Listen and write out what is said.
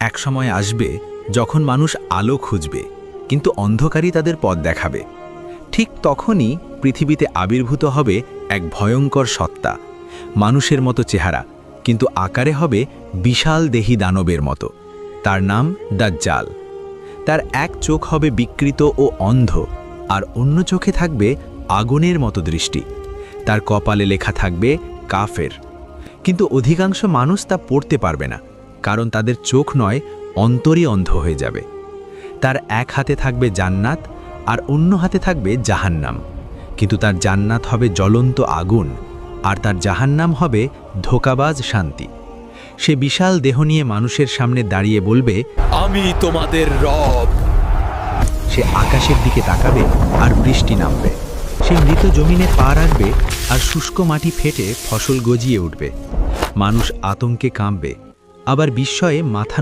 একসময় আসবে যখন মানুষ আলো খুঁজবে, কিন্তু অন্ধকারই তাদের পথ দেখাবে। ঠিক তখনই পৃথিবীতে আবির্ভূত হবে এক ভয়ঙ্কর সত্তা, মানুষের মতো চেহারা, কিন্তু আকারে হবে বিশাল দেহী দানবের মতো। তার নাম দাজ্জাল। তার এক চোখ হবে বিকৃত ও অন্ধ, আর অন্য চোখে থাকবে আগুনের মতো দৃষ্টি। তার কপালে লেখা থাকবে কাফের, কিন্তু অধিকাংশ মানুষ তা পড়তে পারবে না, কারণ তাদের চোখ নয়, অন্তরই অন্ধ হয়ে যাবে। তার এক হাতে থাকবে জান্নাত আর অন্য হাতে থাকবে জাহান্নাম, কিন্তু তার জান্নাত হবে জ্বলন্ত আগুন আর তার জাহান্নাম হবে ধোঁকাবাজ শান্তি। সে বিশাল দেহ নিয়ে মানুষের সামনে দাঁড়িয়ে বলবে, আমি তোমাদের রব। সে আকাশের দিকে তাকাবে আর বৃষ্টি নামবে। সে মৃত জমিনে পা রাখবে আর শুষ্ক মাটি ফেটে ফসল গজিয়ে উঠবে। মানুষ আতঙ্কে কাঁপবে, আবার বিস্ময়ে মাথা নত